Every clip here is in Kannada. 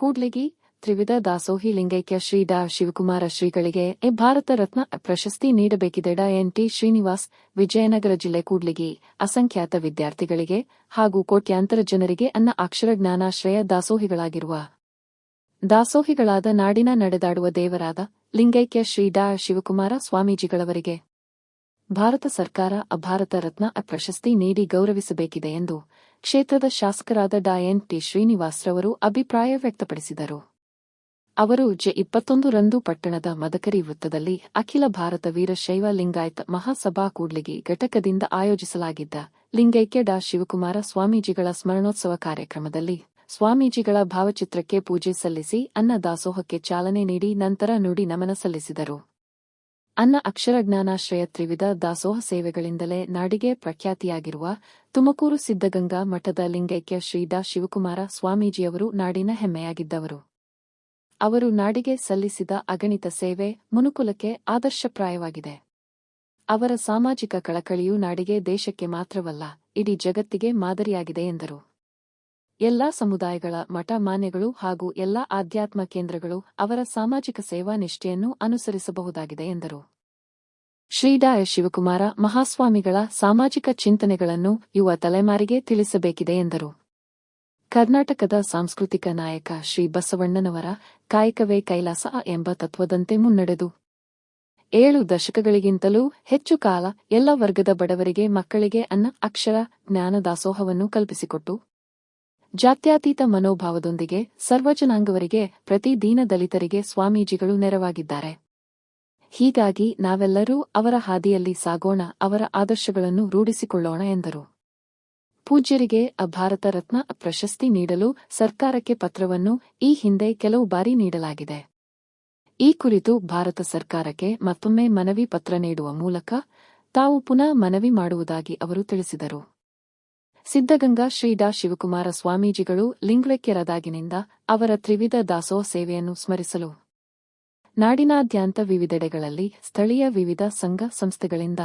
ಕೂಡ್ಲಿಗಿ ತ್ರಿವಿಧ ದಾಸೋಹಿ ಲಿಂಗೈಕ್ಯ ಶ್ರೀ ಡಾ ಶಿವಕುಮಾರ ಶ್ರೀಗಳಿಗೆ ಭಾರತ ರತ್ನ ಪ್ರಶಸ್ತಿ ನೀಡಬೇಕಿದೆ. ಡಾ ಎನ್ ಟಿ ಶ್ರೀನಿವಾಸ್, ವಿಜಯನಗರ ಜಿಲ್ಲೆ ಕೂಡ್ಲಿಗಿ ಅಸಂಖ್ಯಾತ ವಿದ್ಯಾರ್ಥಿಗಳಿಗೆ ಹಾಗೂ ಕೋಟ್ಯಾಂತರ ಜನರಿಗೆ ಅನ್ನ ಅಕ್ಷರ ಜ್ಞಾನಾಶ್ರಯ ದಾಸೋಹಿಗಳಾಗಿರುವ ದಾಸೋಹಿಗಳಾದ ನಾಡಿನ ನಡೆದಾಡುವ ದೇವರಾದ ಲಿಂಗೈಕ್ಯ ಶ್ರೀ ಡಾ ಶಿವಕುಮಾರ ಸ್ವಾಮೀಜಿಗಳವರಿಗೆ ಭಾರತ ಸರ್ಕಾರ ಭಾರತ ರತ್ನ ಪ್ರಶಸ್ತಿ ನೀಡಿ ಗೌರವಿಸಬೇಕಿದೆ ಎಂದು ಕ್ಷೇತ್ರದ ಶಾಸಕರಾದ ಡಾ ಎನ್ ಟಿ ಶ್ರೀನಿವಾಸ್ರವರು ಅಭಿಪ್ರಾಯ ವ್ಯಕ್ತಪಡಿಸಿದರು. ಅವರು ಜೆ 21 ರಂದು ಪಟ್ಟಣದ ಮದಕರಿ ವೃತ್ತದಲ್ಲಿ ಅಖಿಲ ಭಾರತ ವೀರಶೈವ ಲಿಂಗಾಯತ ಮಹಾಸಭಾ ಕೂಡ್ಲಿಗಿ ಘಟಕದಿಂದ ಆಯೋಜಿಸಲಾಗಿದ್ದ ಲಿಂಗೈಕ್ಯ ಡಾ ಶಿವಕುಮಾರ ಸ್ವಾಮೀಜಿಗಳ ಸ್ಮರಣೋತ್ಸವ ಕಾರ್ಯಕ್ರಮದಲ್ಲಿ ಸ್ವಾಮೀಜಿಗಳ ಭಾವಚಿತ್ರಕ್ಕೆ ಪೂಜೆ ಸಲ್ಲಿಸಿ ಅನ್ನ ದಾಸೋಹಕ್ಕೆ ಚಾಲನೆ ನೀಡಿ ನಂತರ ನುಡಿ ನಮನ ಸಲ್ಲಿಸಿದರು. ಅನ್ನ ಅಕ್ಷರ ಜ್ಞಾನಾಶ್ರಯ ತ್ರಿವಿಧ ದಾಸೋಹ ಸೇವೆಗಳಿಂದಲೇ ನಾಡಿಗೆ ಪ್ರಖ್ಯಾತಿಯಾಗಿರುವ ತುಮಕೂರು ಸಿದ್ಧಗಂಗಾ ಮಠದ ಲಿಂಗೈಕ್ಯ ಶ್ರೀ ಡಾ ಶಿವಕುಮಾರ ಸ್ವಾಮೀಜಿಯವರು ನಾಡಿನ ಹೆಮ್ಮೆಯಾಗಿದ್ದವರು. ಅವರು ನಾಡಿಗೆ ಸಲ್ಲಿಸಿದ ಅಗಣಿತ ಸೇವೆ ಮನುಕುಲಕ್ಕೆ ಆದರ್ಶಪ್ರಾಯವಾಗಿದೆ. ಅವರ ಸಾಮಾಜಿಕ ಕಳಕಳಿಯು ನಾಡಿಗೆ ದೇಶಕ್ಕೆ ಮಾತ್ರವಲ್ಲ, ಇಡೀ ಜಗತ್ತಿಗೆ ಮಾದರಿಯಾಗಿದೆ ಎಂದರು. ಎಲ್ಲಾ ಸಮುದಾಯಗಳ ಮಠ ಮಾನ್ಯಗಳು ಹಾಗೂ ಎಲ್ಲಾ ಆಧ್ಯಾತ್ಮ ಕೇಂದ್ರಗಳು ಅವರ ಸಾಮಾಜಿಕ ಸೇವಾ ನಿಷ್ಠೆಯನ್ನು ಅನುಸರಿಸಬಹುದಾಗಿದೆ ಎಂದರು. ಶ್ರೀ ಡಾ ಶಿವಕುಮಾರ ಮಹಾಸ್ವಾಮಿಗಳ ಸಾಮಾಜಿಕ ಚಿಂತನೆಗಳನ್ನು ಯುವ ತಲೆಮಾರಿಗೆ ತಿಳಿಸಬೇಕಿದೆ ಎಂದರು. ಕರ್ನಾಟಕದ ಸಾಂಸ್ಕೃತಿಕ ನಾಯಕ ಶ್ರೀ ಬಸವಣ್ಣನವರ ಕಾಯಕವೇ ಕೈಲಾಸ ಎಂಬ ತತ್ವದಂತೆ ಮುನ್ನಡೆದು 7 ದಶಕಗಳಿಗಿಂತಲೂ ಹೆಚ್ಚು ಕಾಲ ಎಲ್ಲ ವರ್ಗದ ಬಡವರಿಗೆ, ಮಕ್ಕಳಿಗೆ ಅನ್ನ ಅಕ್ಷರ ಜ್ಞಾನ ದಾಸೋಹವನ್ನು ಕಲ್ಪಿಸಿಕೊಟ್ಟು ಜಾತ್ಯತೀತ ಮನೋಭಾವದೊಂದಿಗೆ ಸರ್ವಜನಾಂಗವರಿಗೆ, ಪ್ರತಿ ದೀನ ದಲಿತರಿಗೆ ಸ್ವಾಮೀಜಿಗಳು ನೆರವಾಗಿದ್ದಾರೆ. ಹೀಗಾಗಿ ನಾವೆಲ್ಲರೂ ಅವರ ಹಾದಿಯಲ್ಲಿ ಸಾಗೋಣ, ಅವರ ಆದರ್ಶಗಳನ್ನು ರೂಢಿಸಿಕೊಳ್ಳೋಣ ಎಂದರು. ಪೂಜ್ಯರಿಗೆ ಭಾರತ ರತ್ನ ಪ್ರಶಸ್ತಿ ನೀಡಲು ಸರ್ಕಾರಕ್ಕೆ ಪತ್ರವನ್ನು ಈ ಹಿಂದೆ ಕೆಲವು ಬಾರಿ ನೀಡಲಾಗಿದೆ. ಈ ಕುರಿತು ಭಾರತ ಸರ್ಕಾರಕ್ಕೆ ಮತ್ತೊಮ್ಮೆ ಮನವಿ ಪತ್ರ ನೀಡುವ ಮೂಲಕ ತಾವು ಪುನಃ ಮನವಿ ಮಾಡುವುದಾಗಿ ಅವರು ತಿಳಿಸಿದರು. ಸಿದ್ಧಗಂಗಾ ಶ್ರೀ ಡಾ ಶಿವಕುಮಾರ ಸ್ವಾಮೀಜಿಗಳು ಲಿಂಗೈಕ್ಯರಾದಾಗಿನಿಂದ ಅವರ ತ್ರಿವಿಧ ದಾಸೋಹ ಸೇವೆಯನ್ನು ಸ್ಮರಿಸಲು ನಾಡಿನಾದ್ಯಂತ ವಿವಿಧೆಡೆಗಳಲ್ಲಿ ಸ್ಥಳೀಯ ವಿವಿಧ ಸಂಘ ಸಂಸ್ಥೆಗಳಿಂದ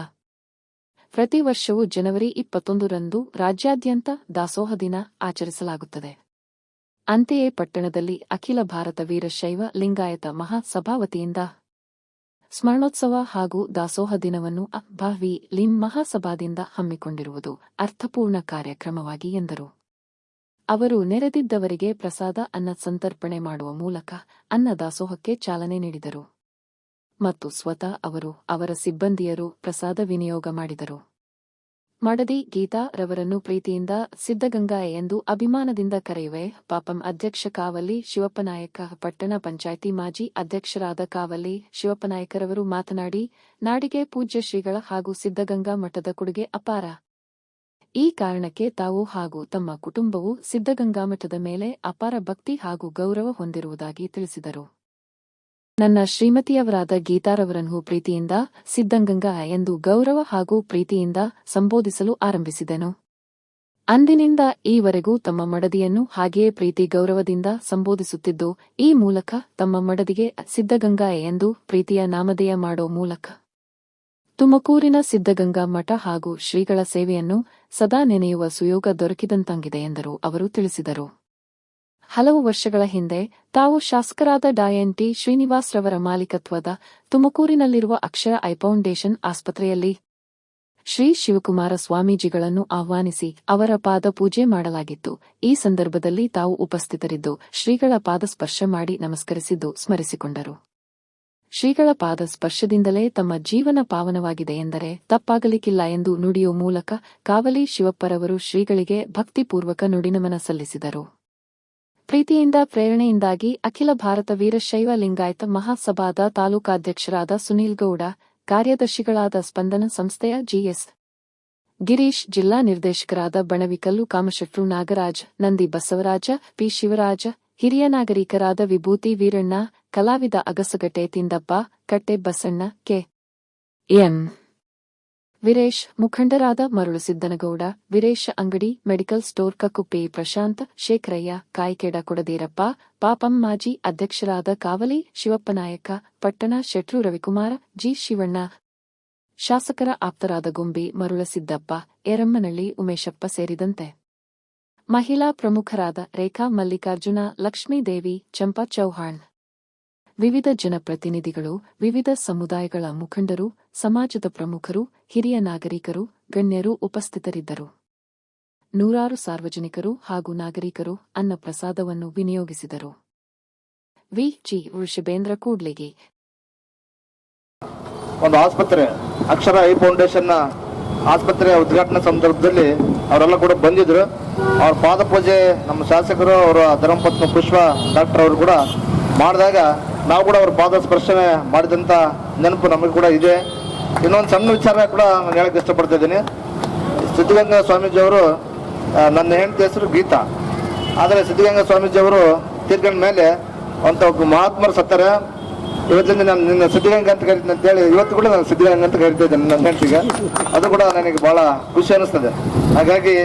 ಪ್ರತಿ ವರ್ಷವೂ ಜನವರಿ 21 ರಂದು ರಾಜ್ಯಾದ್ಯಂತ ದಾಸೋಹ ದಿನ ಆಚರಿಸಲಾಗುತ್ತದೆ. ಅಂತೆಯೇ ಪಟ್ಟಣದಲ್ಲಿ ಅಖಿಲ ಭಾರತ ವೀರಶೈವ ಲಿಂಗಾಯತ ಮಹಾಸಭಾ ವತಿಯಿಂದ ಸ್ಮರಣೋತ್ಸವ ಹಾಗೂ ದಾಸೋಹ ದಿನವನ್ನು ಅ.ಭ.ವಿ. ಲಿಂ ಮಹಾಸಭಾದಿಂದ ಹಮ್ಮಿಕೊಂಡಿರುವುದು ಅರ್ಥಪೂರ್ಣ ಕಾರ್ಯಕ್ರಮವಾಗಿ ಎಂದರು. ಅವರು ನೆರೆದಿದ್ದವರಿಗೆ ಪ್ರಸಾದ ಅನ್ನ ಸಂತರ್ಪಣೆ ಮಾಡುವ ಮೂಲಕ ಅನ್ನ ದಾಸೋಹಕ್ಕೆ ಚಾಲನೆ ನೀಡಿದರು ಮತ್ತು ಸ್ವತಃ ಅವರು, ಅವರ ಸಿಬ್ಬಂದಿಯರು ಪ್ರಸಾದ ವಿನಿಯೋಗ ಮಾಡಿದರು. ಮಡದಿ ಗೀತಾ ರವರನ್ನು ಪ್ರೀತಿಯಿಂದ ಸಿದ್ಧಗಂಗಾ ಎಂದು ಅಭಿಮಾನದಿಂದ ಕರೆಯುವೆ. ಪಾಪಂ ಅಧ್ಯಕ್ಷ ಕಾವಲ್ಲಿ ಶಿವಪ್ಪನಾಯಕ, ಪಟ್ಟಣ ಪಂಚಾಯ್ತಿ ಮಾಜಿ ಅಧ್ಯಕ್ಷರಾದ ಕಾವಲ್ಲಿ ಶಿವಪ್ಪನಾಯಕರವರು ಮಾತನಾಡಿ, ನಾಡಿಗೆ ಪೂಜ್ಯ ಶ್ರೀಗಳ ಹಾಗೂ ಸಿದ್ಧಗಂಗಾ ಮಠದ ಕೊಡುಗೆ ಅಪಾರ. ಈ ಕಾರಣಕ್ಕೆ ತಾವು ಹಾಗೂ ತಮ್ಮ ಕುಟುಂಬವು ಸಿದ್ಧಗಂಗಾ ಮಠದ ಮೇಲೆ ಅಪಾರ ಭಕ್ತಿ ಹಾಗೂ ಗೌರವ ಹೊಂದಿರುವುದಾಗಿ ತಿಳಿಸಿದರು. ನನ್ನ ಶ್ರೀಮತಿಯವರಾದ ಗೀತಾರವರನ್ನು ಪ್ರೀತಿಯಿಂದ ಸಿದ್ಧಗಂಗಾ ಎಂದು ಗೌರವ ಹಾಗೂ ಪ್ರೀತಿಯಿಂದ ಸಂಬೋಧಿಸಲು ಆರಂಭಿಸಿದೆನು. ಅಂದಿನಿಂದ ಈವರೆಗೂ ತಮ್ಮ ಮಡದಿಯನ್ನು ಹಾಗೆಯೇ ಪ್ರೀತಿ ಗೌರವದಿಂದ ಸಂಬೋಧಿಸುತ್ತಿದ್ದು, ಈ ಮೂಲಕ ತಮ್ಮ ಮಡದಿಗೆ ಸಿದ್ಧಗಂಗಾ ಎಂದು ಪ್ರೀತಿಯ ನಾಮಧೇಯ ಮಾಡೋ ಮೂಲಕ ತುಮಕೂರಿನ ಸಿದ್ಧಗಂಗಾ ಮಠ ಹಾಗೂ ಶ್ರೀಗಳ ಸೇವೆಯನ್ನು ಸದಾ ನೆನೆಯುವ ಸುಯೋಗ ದೊರಕಿದಂತಾಗಿದೆ ಎಂದರು. ಅವರು ತಿಳಿಸಿದರು. ಹಲವು ವರ್ಷಗಳ ಹಿಂದೆ ತಾವು ಶಾಸಕರಾದ ಡಾ ಎನ್ ಟಿ ಶ್ರೀನಿವಾಸ್ರವರ ಮಾಲೀಕತ್ವದ ತುಮಕೂರಿನಲ್ಲಿರುವ ಅಕ್ಷರ ಐ ಫೌಂಡೇಶನ್ ಆಸ್ಪತ್ರೆಯಲ್ಲಿ ಶ್ರೀ ಶಿವಕುಮಾರ ಸ್ವಾಮೀಜಿಗಳನ್ನು ಆಹ್ವಾನಿಸಿ ಅವರ ಪಾದ ಪೂಜೆ ಮಾಡಲಾಗಿತ್ತು. ಈ ಸಂದರ್ಭದಲ್ಲಿ ತಾವು ಉಪಸ್ಥಿತರಿದ್ದು ಶ್ರೀಗಳ ಪಾದ ಸ್ಪರ್ಶ ಮಾಡಿ ನಮಸ್ಕರಿಸಿದ್ದು ಸ್ಮರಿಸಿಕೊಂಡರು. ಶ್ರೀಗಳ ಪಾದ ಸ್ಪರ್ಶದಿಂದಲೇ ತಮ್ಮ ಜೀವನ ಪಾವನವಾಗಿದೆ ಎಂದರೆ ತಪ್ಪಾಗಲಿಕ್ಕಿಲ್ಲ ಎಂದು ನುಡಿಯುವ ಮೂಲಕ ಕಾವಲಿ ಶಿವಪ್ಪರವರು ಶ್ರೀಗಳಿಗೆ ಭಕ್ತಿಪೂರ್ವಕ ನುಡಿನಮನ ಸಲ್ಲಿಸಿದರು. ಪ್ರೀತಿಯಿಂದ ಪ್ರೇರಣೆಯಿಂದಾಗಿ ಅಖಿಲ ಭಾರತ ವೀರಶೈವ ಲಿಂಗಾಯತ ಮಹಾಸಭಾದ ತಾಲೂಕಾಧ್ಯಕ್ಷರಾದ ಸುನೀಲ್ ಗೌಡ, ಕಾರ್ಯದರ್ಶಿಗಳಾದ ಸ್ಪಂದನ ಸಂಸ್ಥೆಯ ಜಿಎಸ್ ಗಿರೀಶ್, ಜಿಲ್ಲಾ ನಿರ್ದೇಶಕರಾದ ಬಣವಿಕಲ್ಲು ಕಾಮಶೆಟ್ರು ನಾಗರಾಜ್, ನಂದಿ ಬಸವರಾಜ, ಪಿ ಶಿವರಾಜ, ಹಿರಿಯ ನಾಗರಿಕರಾದ ವಿಭೂತಿ ವೀರಣ್ಣ, ಕಲಾವಿದ ಅಗಸಗಟ್ಟೆ ತಿಂದಪ್ಪ, ಕಟ್ಟೆ ಬಸಣ್ಣ, ಕೆ. ಎಂ. ವೀರೇಶ್, ಮುಖಂಡರಾದ ಮರುಳು ಸಿದ್ದನಗೌಡ, ವೀರೇಶ ಅಂಗಡಿ, ಮೆಡಿಕಲ್ ಸ್ಟೋರ್ ಕಕ್ಕುಪ್ಪಿ ಪ್ರಶಾಂತ್, ಶೇಖರಯ್ಯ, ಕಾಯ್ಕೆಡ ಕೊಡದೇರಪ್ಪ, ಪಾಪಂ ಮಾಜಿ ಅಧ್ಯಕ್ಷರಾದ ಕಾವಲಿ ಶಿವಪ್ಪನಾಯಕ, ಪಟ್ಟಣ ಶೆಟ್ರು ರವಿಕುಮಾರ, ಜಿ. ಶಿವಣ್ಣ, ಶಾಸಕರ ಆಪ್ತರಾದ ಗೊಂಬಿ ಮರುಳಸಿದ್ದಪ್ಪ, ಯರಮ್ಮನಹಳ್ಳಿ ಉಮೇಶಪ್ಪ ಸೇರಿದಂತೆ ಮಹಿಳಾ ಪ್ರಮುಖರಾದ ರೇಖಾ ಮಲ್ಲಿಕಾರ್ಜುನ, ಲಕ್ಷ್ಮೀದೇವಿ, ಚಂಪಾ ಚೌಹಾಣ್, ವಿವಿಧ ಜನಪ್ರತಿನಿಧಿಗಳು, ವಿವಿಧ ಸಮುದಾಯಗಳ ಮುಖಂಡರು, ಸಮಾಜದ ಪ್ರಮುಖರು, ಹಿರಿಯ ನಾಗರಿಕರು, ಗಣ್ಯರು ಉಪಸ್ಥಿತರಿದ್ದರು. ನೂರಾರು ಸಾರ್ವಜನಿಕರು ಹಾಗೂ ನಾಗರಿಕರು ಅನ್ನ ಪ್ರಸಾದವನ್ನು ವಿನಿಯೋಗಿಸಿದರು. ವಿ.ಜಿ. ವೃಷಭೇಂದ್ರ ಕೂಡ್ಲಿಗಿ. ಒಂದು ಆಸ್ಪತ್ರೆ ಅಕ್ಷರ ಐ ಫೌಂಡೇಶನ್ ಆಸ್ಪತ್ರೆಯ ಉದ್ಘಾಟನಾ ಸಂದರ್ಭದಲ್ಲಿ ಅವರೆಲ್ಲ ಕೂಡ ಬಂದಿದ್ರು. ಅವ್ರ ಪಾದ ಪೂಜೆ ನಮ್ಮ ಶಾಸಕರು, ಅವರ ಧರ್ಮಪತ್ನಿ ಪುಷ್ಪ ಡಾಕ್ಟರ್ ಅವರು ಕೂಡ ಮಾಡಿದಾಗ ನಾವು ಕೂಡ ಅವ್ರ ಪಾದ ಸ್ಪರ್ಶನೆ ಮಾಡಿದಂಥ ನೆನಪು ನಮಗೆ ಕೂಡ ಇದೆ. ಇನ್ನೊಂದು ಸಣ್ಣ ವಿಚಾರ ಕೂಡ ನಾನು ಹೇಳಕ್ಕೆ ಇಷ್ಟಪಡ್ತಾ ಇದ್ದೀನಿ. ಸಿದ್ಧಗಂಗಾ ಸ್ವಾಮೀಜಿಯವರು, ನನ್ನ ಹೆಂಡತಿ ಹೆಸರು ಗೀತಾ, ಆದರೆ ಸಿದ್ಧಗಂಗಾ ಸ್ವಾಮೀಜಿಯವರು ತೀರ್ಕೊಂಡ ಮೇಲೆ ಒಬ್ಬ ಮಹಾತ್ಮರು ಸತ್ತಾರೆ. ಇವತ್ತಿಂದ ನಾನು ನಿನ್ನ ಸಿದ್ಧಗಂಗಾ ಅಂತ ಕರಿತೀನಿ ಅಂತೇಳಿ ಇವತ್ತು ಕೂಡ ನಾನು ಸಿದ್ಧಗಂಗಾ ಅಂತ ಕರಿತಾ ಇದ್ದೇನೆ ನನ್ನ ಹೆಂಡತಿಗೆ. ಅದು ಕೂಡ ನನಗೆ ಭಾಳ ಖುಷಿ ಅನ್ನಿಸ್ತದೆ. ಹಾಗಾಗಿ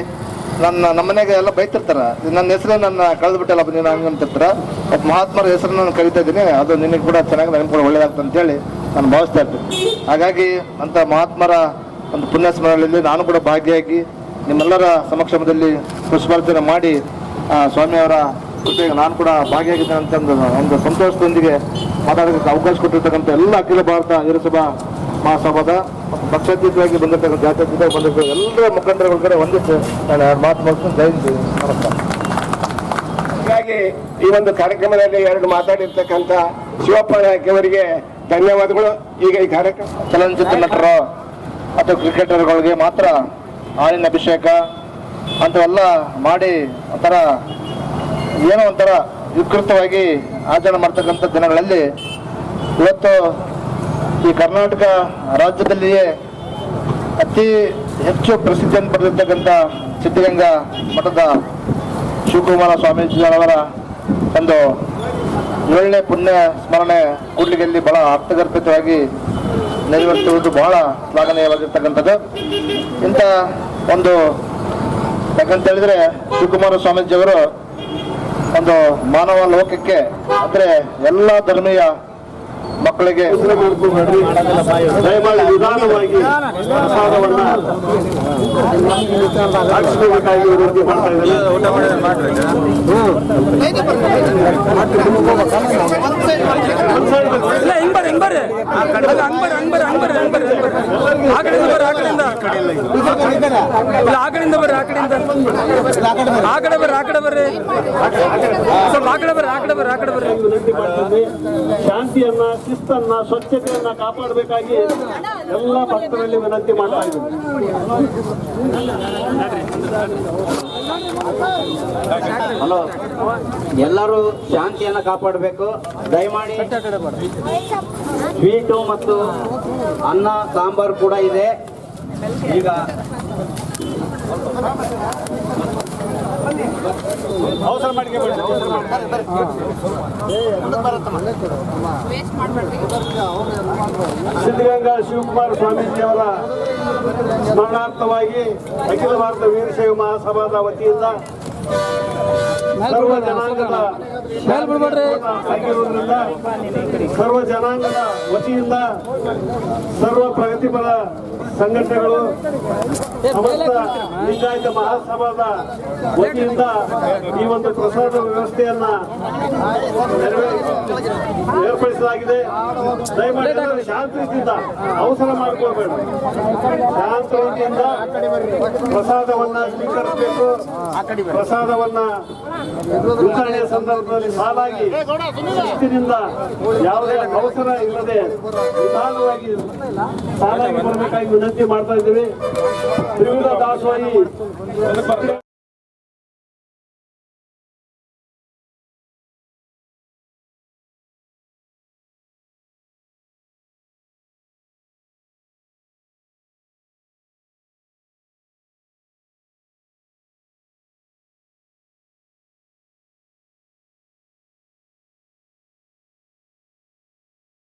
ನಮ್ಮ ಮನೆಗೆ ಎಲ್ಲ ಬೈತಿರ್ತಾರೆ, ನನ್ನ ಹೆಸರು ನನ್ನ ಕಳೆದ್ಬಿಟ್ಟಲ್ಲಪ್ಪ ನೀನು ಹಂಗಂತಿರ್ತಾರೆ. ಒಬ್ಬ ಮಹಾತ್ಮರ ಹೆಸರು ನಾನು ಕರಿತಾ ಇದ್ದೀನಿ, ಅದು ನಿನಗೆ ಕೂಡ ಚೆನ್ನಾಗಿ ನನಗೆ ಕೂಡ ಒಳ್ಳೇದಾಗ್ತದೆ ಅಂತೇಳಿ ನಾನು ಭಾವಿಸ್ತಾ ಇರ್ತೀನಿ. ಹಾಗಾಗಿ ಅಂಥ ಮಹಾತ್ಮರ ಒಂದು ಪುಣ್ಯ ಸ್ಮರಣೆಯಲ್ಲಿ ನಾನು ಕೂಡ ಭಾಗಿಯಾಗಿ ನಿಮ್ಮೆಲ್ಲರ ಸಮಕ್ಷಮದಲ್ಲಿ ಪುಷ್ಪಾರ್ಚನೆ ಮಾಡಿ ಸ್ವಾಮಿಯವರ ಜೊತೆಗೆ ನಾನು ಕೂಡ ಭಾಗಿಯಾಗಿದ್ದೇನೆ ಅಂತ ಒಂದು ಸಂತೋಷದೊಂದಿಗೆ ಮಾತಾಡೋದಕ್ಕೆ ಅವಕಾಶ ಕೊಟ್ಟಿರ್ತಕ್ಕಂಥ ಎಲ್ಲ ಅಖಿಲ ಭಾರತ ವೀರಸಭಾ ಮಹಾಸಭಾದ ಪಕ್ಷಾತೀತವಾಗಿ ಬಂದಿರ್ತಕ್ಕಂಥ ಜಾತ್ಯತೀತವಾಗಿ ಬಂದಿರ್ತಕ್ಕಂಥ ಎಲ್ಲ ಮುಖಂಡರುಗಳ ಕಡೆ ಒಂದಿಷ್ಟು ನಾನು ಮಾತು ಮಾಡ್ಕೊಂಡು ಜಯಂತಿ ನಮಸ್ಕಾರ. ಹೀಗಾಗಿ ಈ ಒಂದು ಕಾರ್ಯಕ್ರಮದಲ್ಲಿ ಎರಡು ಮಾತಾಡಿರ್ತಕ್ಕಂಥ ಶಿವಪ್ಪ ನಾಯ್ಕವರಿಗೆ ಧನ್ಯವಾದಗಳು. ಈಗ ಈ ಕಾರ್ಯಕ್ರಮ ಚಲನಚಿತ್ರ ನಟರು ಅಥವಾ ಕ್ರಿಕೆಟರ್ಗಳಿಗೆ ಮಾತ್ರ ಹಾಲಿನ ಅಭಿಷೇಕ ಅಂಥವೆಲ್ಲ ಮಾಡಿ ಒಂಥರ ಏನೋ ಒಂಥರ ವಿಕೃತವಾಗಿ ಆಚರಣೆ ಮಾಡ್ತಕ್ಕಂಥ ದಿನಗಳಲ್ಲಿ ಇವತ್ತು ಈ ಕರ್ನಾಟಕ ರಾಜ್ಯದಲ್ಲಿಯೇ ಅತಿ ಹೆಚ್ಚು ಪ್ರಸಿದ್ಧಿಯನ್ನು ಪಡೆದಿರ್ತಕ್ಕಂಥ ಸಿದ್ಧಗಂಗಾ ಮಠದ ಶಿವಕುಮಾರ ಸ್ವಾಮೀಜಿಯವರ ಒಂದು 7ನೇ ಪುಣ್ಯ ಸ್ಮರಣೆ ಕೂಡ್ಲಿಗೆಯಲ್ಲಿ ಬಹಳ ಅರ್ಥಗರ್ಭಿತವಾಗಿ ನೆರವೇರಿಸುವುದು ಬಹಳ ಶ್ಲಾಘನೀಯವಾಗಿರ್ತಕ್ಕಂಥದ್ದು. ಇಂಥ ಒಂದು ಯಾಕಂತ ಹೇಳಿದ್ರೆ ಶಿವಕುಮಾರ ಸ್ವಾಮೀಜಿಯವರು ಒಂದು ಮಾನವ ಲೋಕಕ್ಕೆ ಅಂದರೆ ಎಲ್ಲ ಧರ್ಮೀಯ ಮಕ್ಕಳಿಗೆ ದಯಮಾಡಿ ನಿಧಾನವಾಗಿ ಪ್ರಸಾದವನ್ನು ಹಾಕಿಸಬೇಕಾಗಿ ವಿನಂತಿ ಮಾಡ್ತಾ ಶಾಂತಿಯನ್ನ, ಶಿಸ್ತನ್ನ, ಸ್ವಚ್ಛತೆಯನ್ನ ಕಾಪಾಡಬೇಕಾಗಿ ಎಲ್ಲ ಭಕ್ತರಲ್ಲಿ ವಿನಂತಿ ಮಾಡ್ತಾ ಇದ್ದೀವಿ. ಹಲೋ, ಎಲ್ಲರೂ ಶಾಂತಿಯನ್ನ ಕಾಪಾಡಬೇಕು. ದಯಮಾಡಿ ಸ್ವೀಟು ಮತ್ತು ಅನ್ನ ಸಾಂಬಾರು ಕೂಡ ಇದೆ. ಈಗ ಅವಸರ ಮಾಡಿ ಸಿದ್ಧಗಂಗಾ ಶಿವಕುಮಾರ ಸ್ವಾಮೀಜಿಯವರ ಸ್ಮರಣಾರ್ಥವಾಗಿ ಅಖಿಲ ಭಾರತ ವೀರಶೈವ ಮಹಾಸಭಾದ ವತಿಯಿಂದ ಸರ್ವ ಜನಾಂಗದ ಆಗಿರುವುದರಿಂದ ಸರ್ವ ಜನಾಂಗದ ವತಿಯಿಂದ ಸರ್ವ ಪ್ರಗತಿಪರ ಸಂಘಟನೆಗಳು, ಸಮಸ್ತ ಲಿಂಗಾಯತ ಮಹಾಸಭಾದ ವತಿಯಿಂದ ಈ ಒಂದು ಪ್ರಸಾದ ವ್ಯವಸ್ಥೆಯನ್ನ ಏರ್ಪಡಿಸಲಾಗಿದೆ. ದಯಮಾಡಿ ಶಾಂತಿಯಿಂದ ಅವಸರ ಮಾಡಿಕೊಳ್ಬೇಡ, ಶಾಂತಿಯಿಂದ ಪ್ರಸಾದವನ್ನ ಸ್ವೀಕರಿಸಬೇಕು. ಪ್ರಸಾದವನ್ನ ವಿತರಣೆಯ ಸಂದರ್ಭದಲ್ಲಿ ಸಾಲಾಗಿ ಶಿಸ್ತಿನಿಂದ ಯಾವುದೇ ಅವಸರ ಇಲ್ಲದೆ ನಿಧಾನವಾಗಿ ಸಾಲಾಗಿ ಬರಬೇಕಾಗಿ ವಿನಂತಿ ಮಾಡ್ತಾ ಇದ್ದೀವಿ. ತ್ರಿವಿಧ ದಾಸೋಹಿ